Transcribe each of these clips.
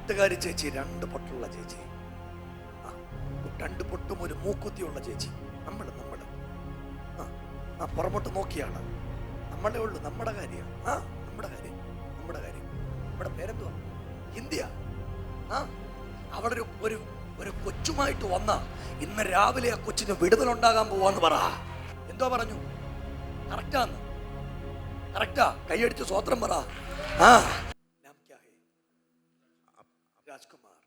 പാട്ടുകാരി ചേച്ചി, 2 പൊട്ടുള്ള ചേച്ചി, 2 പൊട്ടും ഒരു മൂക്കുത്തിയുള്ള ചേച്ചി. നമ്മള് പുറമോട്ട് നോക്കിയാണ് നമ്മളെ ഉള്ളു. നമ്മുടെ കാര്യം നമ്മുടെ കാര്യം. നമ്മുടെ പേരെന്തുവാ? ഹിന്ദിയ. അവിടെ ഒരു കൊച്ചുമായിട്ട് വന്ന ഇന്ന് രാവിലെ ആ കൊച്ചിന് വിടുതലുണ്ടാകാൻ പോവാന്ന് പറ. എന്തോ പറഞ്ഞു? കറക്റ്റാന്ന്? കറക്റ്റാ? കൈയടിച്ച് സ്വോത്രം പറ. രാജ്കുമാർ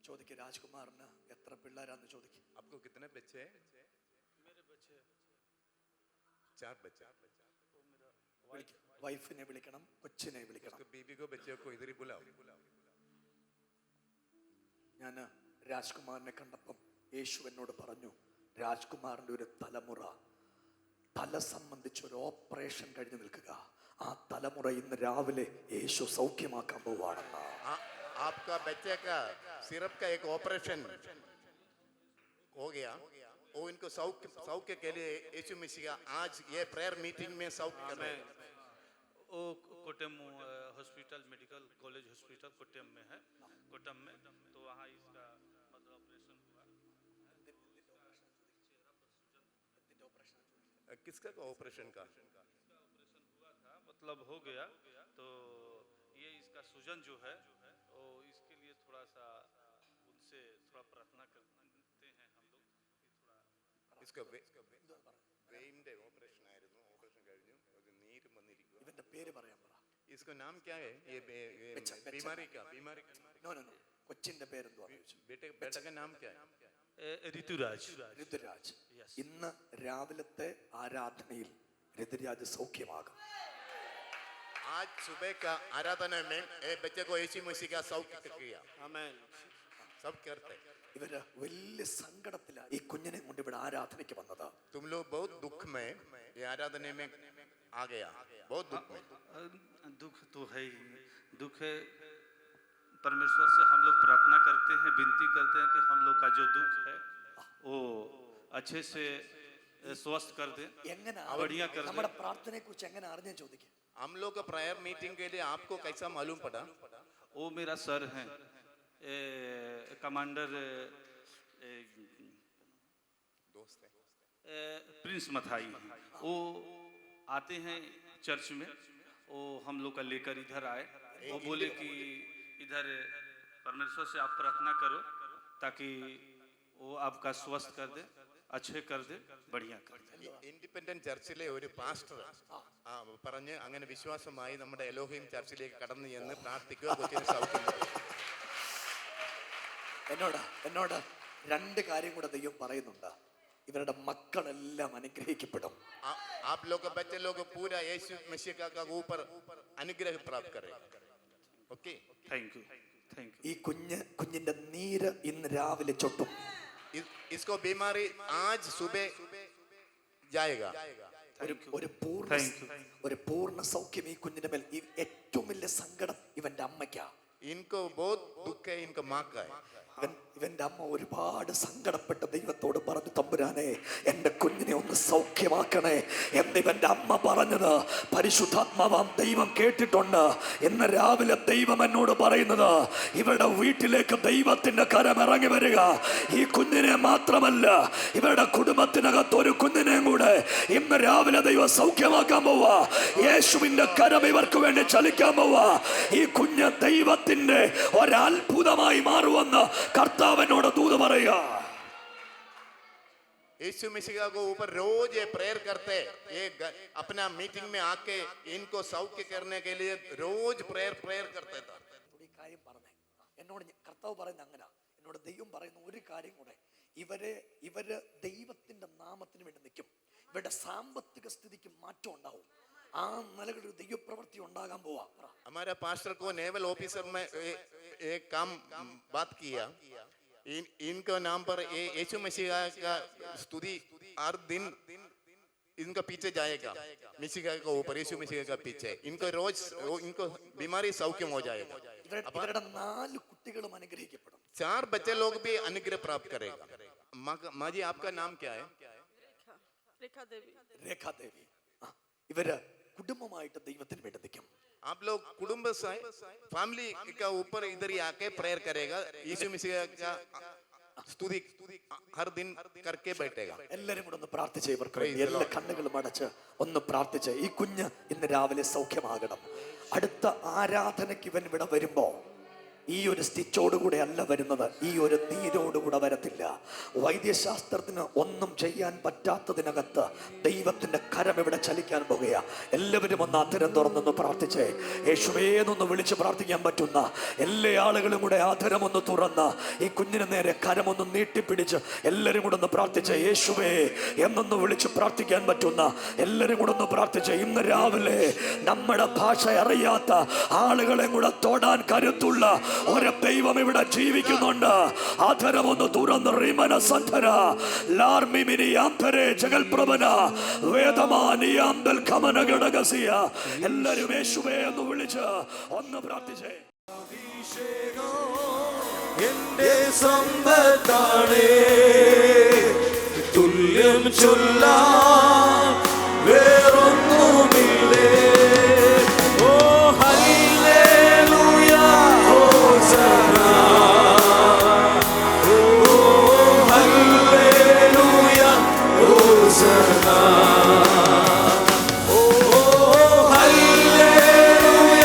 ചോദിക്ക. രാജ്കുമാറിന് എത്ര പിള്ളേരാന്ന് ചോദിക്ക. आपको कितने बच्चे हैं? मेरे बच्चे 4 बच्चे. വൈഫിനെ വിളിക്കണം, കൊച്ചിനെ വിളിക്കണം. बीबी को बच्चे को इधर ही बुलाओ. ഞാൻ രാജ്കുമാറിനെ കണ്ടപ്പം യേശു എന്നോട് പറഞ്ഞു, രാജ്കുമാറിന്റെ ഒരു തലമുറ തല സംബന്ധിച്ച് ഒരു ഓപ്പറേഷൻ കഴിഞ്ഞു നിൽക്കുക. ആ തലമുറ ഇന്ന് രാവിലെ യേശു സൗഖ്യമാക്കാൻ പോവാണെന്ന്. आपका बच्चे का सिरप का एक ऑपरेशन हो गया. वो इनको सौख्य के लिए यीशु मसीह आज ये प्रेयर मीटिंग में सौख्य कर रहे हैं. वो कोटम हॉस्पिटल, मेडिकल कॉलेज हॉस्पिटल कोटम में है. कोटम में तो वहाँ इसका मतलब ऑपरेशन हुआ. किसका ऑपरेशन का? इसका ऑपरेशन हुआ था, मतलब हो गया. तो ये इसका सूजन जो है वो इसके लिए थोड़ा सा उनसे थोड़ा प्रार्थना करते हैं हम लोग कि थोड़ा इसका വെയിന്റെ ഓപ്പറേഷൻ ആയിരുന്നു. ഓപ്പറേഷൻ കഴിഞ്ഞു. അത് നീര് വന്നിരിക്കുക. ഇവന്റെ പേര് പറയാൻ പറ. इसका नाम क्या है? ये बीमारी का നോ കൊച്ചിന്റെ പേരെന്തുവാ? बेटे का नाम क्या है? ऋतुराज. ഇന്ന് രാവിലത്തെ ആരാധനയിൽ ഋതുരാജ് സൗഖ്യമാകും. आज सुबह का आराधना में बच्चे को यीशु मसीह का सौख्य किया. आमीन. सब करते. ഇവര് വലിയ സങ്കടത്തിലാണ് ഈ കുഞ്ഞിനെ കൊണ്ട് ഇവിടെ ആരാധനയ്ക്ക് വന്നത്. तुम लोग बहुत दुख में ये आराधना में आ गया. बहुत दुख में. दुख तो है ही. दुख है. परमेश्वर से हम लोग प्रार्थना करते हैं, विनती करते हैं कि हम लोग का जो दुख है वो अच्छे से स्वस्थ कर दे, बढ़िया कर दे. നമ്മുടെ പ്രാർത്ഥനയെ കുറിച്ച് എങ്ങനെ അറിഞ്ഞു ചോദിക്കുക. हम लोग का प्रायर मीटिंग के लिए आपको कैसा मालूम पड़ा? वो मेरा सर है, कमांडर दोस्त है, प्रिंस मथाई. वो आते हैं चर्च में. वो हम लोग का लेकर इधर आए. वो बोले कि इधर परमेश्वर से आप प्रार्थना करो ताकि वो आपका स्वस्थ कर दे, अच्छे कर दे, बढ़िया कर दे. ഇൻഡിപെൻഡന്റ് ചർച്ചിലെ ഒരു പാസ്റ്റർ പറഞ്ഞ് അങ്ങനെ വിശ്വാസമായി നമ്മുടെ എലോഹിം ചർച്ചിലേക്ക് കടന്നു ചെന്ന് പ്രാർത്ഥിക്കുക, കൊച്ചിന് സൗഖ്യം. എന്നോട് 2 കാര്യം കൂടെ ദൈവം പറയുന്നുണ്ട്. ഇവരുടെ മക്കളെല്ലാം അനുഗ്രഹിക്കപ്പെടും. आप लोग का बच्चे लोग पूरा यीशु मसीह का ऊपर अनुग्रह प्राप्त करे. Okay, thank you. ഈ കുഞ്ഞിന്റെ നീര് ഇന്ന് രാവിലെ ചൊട്ടും. इसको बीमारी आज सुबह जाएगा. ഒരു പൂർണ്ണ സൗഖ്യം ഈ കുഞ്ഞിന്റെ മേൽ. ഏറ്റവും വലിയ സങ്കടം ഇവന്റെ അമ്മയ്ക്കാ. इनको बहुत दुख है, इनका माँ का है. ഇവന്റെ അമ്മ ഒരുപാട് സങ്കടപ്പെട്ട് ദൈവത്തോട് പറഞ്ഞു, തമ്പുരാനെ എന്റെ കുഞ്ഞിനെ ഒന്ന് സൗഖ്യമാക്കണേ എന്നിവന്റെ അമ്മ പറഞ്ഞത് പരിശുദ്ധാത്മാവാം ദൈവം കേട്ടിട്ടുണ്ട്. ഇന്ന് രാവിലെ ദൈവം എന്നോട് പറയുന്നത്, ഇവരുടെ വീട്ടിലേക്ക് ദൈവത്തിന്റെ കരം ഇറങ്ങി വരിക. ഈ കുഞ്ഞിനെ മാത്രമല്ല, ഇവരുടെ കുടുംബത്തിനകത്ത് ഒരു കുഞ്ഞിനെയും കൂടെ ഇന്ന് രാവിലെ ദൈവം സൗഖ്യമാക്കാൻ പോവാ. യേശുവിന്റെ കരം ഇവർക്ക് വേണ്ടി ചലിക്കാൻ പോവാ. ഈ കുഞ്ഞ് ദൈവത്തിന്റെ ഒരത്ഭുതമായി മാറുമെന്ന് കർത്താവിനോട് ദൂത് പറയുക. यीशु मसीह को ऊपर रोज ये प्रेयर करते, ये अपना मीटिंग में आके इनको सौख्य करने के लिए रोज प्रेयर करते था. ഈ കാര്യം പറഞ്ഞേ എന്നോട് കർത്താവ് പറയുന്ന അങ്ങനെ. എന്നോട് ദൈവം പറയുന്ന ഒരു കാര്യം കൂടെ, ഇവര് ദൈവത്തിന്റെ നാമത്തിന് വേണ്ടി നിൽക്കും. ഇവരുടെ സാമ്പത്തിക സ്ഥിതിക്ക് മാറ്റം ഉണ്ടാവും. ആ നിലകളിൽ ദൈവപ്രവൃത്തി ഉണ്ടാകാൻ പോവാ. हमारा पास्टर को नेवल ऑफिसर में एक काम बात किया. इनका नाम पर यीशु मसीह का स्तुति हर दिन इनका पीछे जाएगा. मसीह का ऊपर यीशु मसीह का पीछे इनको रोज इनको बीमारी सौख्यम हो जाएगा. ഇവരുടെ 4 കുട്ടികളും അനുഗ്രഹിക്കപ്പെടും. 4 बच्चे लोग भी अनुग्रह प्राप्त करेगा. माँ जी, आपका नाम क्या है? രേഖാ ദേവി. ഇവര് കുടുംബമായിട്ട് ദൈവത്തിന് വേണ്ടി നിൽക്കും. आप लोग कुटुंब से फैमिली का ऊपर इधर ही आके प्रेयर करेगा, यीशु मसीह का സ്തുതി ഹർ ദിൻ करके बैठेगा. എല്ലാവരും കൂടെ ഒന്ന് പ്രാർത്ഥിച്ചേ. ഇവർക്ക് വേണ്ടി എല്ലാ കണ്ണുകളും അടച്ച് ഒന്ന് പ്രാർത്ഥിച്ചേ. ഈ കുഞ്ഞ് ഇന്ന് രാവിലെ സൗഖ്യമാകണം. അടുത്ത ആരാധനയ്ക്ക് ഇവൻ ഇവിടെ വരുമ്പോ ഈ ഒരു സ്റ്റിച്ചോടുകൂടെ അല്ല വരുന്നത്, ഈ ഒരു നീരോടുകൂടെ വരത്തില്ല. വൈദ്യശാസ്ത്രത്തിന് ഒന്നും ചെയ്യാൻ പറ്റാത്തതിനകത്ത് ദൈവത്തിന്റെ കരം ഇവിടെ ചലിക്കാൻ പോകുക. എല്ലാവരും ഒന്ന് ആധരം തുറന്നൊന്ന് പ്രാർത്ഥിച്ചേ. യേശുവേന്നൊന്ന് വിളിച്ച് പ്രാർത്ഥിക്കാൻ പറ്റുന്ന എല്ലാ ആളുകളും കൂടെ ആധരം ഒന്ന് തുറന്ന് ഈ കുഞ്ഞിന് നേരെ കരമൊന്ന് നീട്ടിപ്പിടിച്ച് എല്ലാവരും കൂടെ ഒന്ന് പ്രാർത്ഥിച്ചേ. യേശുവേ എന്നൊന്ന് വിളിച്ച് പ്രാർത്ഥിക്കാൻ പറ്റുന്ന എല്ലാവരും കൂടെ ഒന്ന് പ്രാർത്ഥിച്ചേ. ഇന്ന് രാവിലെ നമ്മുടെ ഭാഷ അറിയാത്ത ആളുകളെ കൂടെ തൊടാൻ കരുത്തുള്ള ഒരു ദൈവം ഇവിടെ ജീവിക്കുന്നുണ്ട്. ആധരമൊന്ന് തുറന്ന് റിമന സന്ധര ലാർമിമിനിയാന്തരെ ജഗൽപ്രഭന വേദമാനിയാന്തൽ കമന ഘടകസിയ എല്ലാവരും യേശുവേ എന്ന് വിളിച്ച് ഒന്ന് പ്രാർത്ഥിച്ചേ. എന്റെ സമ്പത്താണേ, തുല്യം ചൊല്ലാൻ വേറൊന്നുമില്ലേ. ഓ ഹല്ലേലൂയ ഹോസന, ഓ ഹല്ലേലൂയ ഹോസന, ഓ ഹല്ലേലൂയ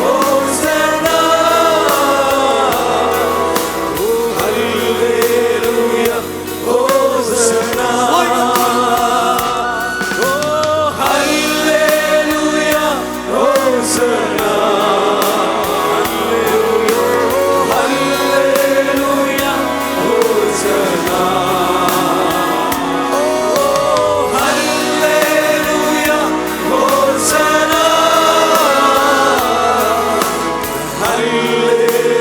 ഹോസന, ഓ ഹല്ലേലൂയ ഹോസന, ഓ ഹല്ലേലൂയ ഹോസന, ഹല്ലേലൂയ ഹോസന, ഓ ഹല്ലേലൂയ ഹോസന, ഹല്ലേലൂയ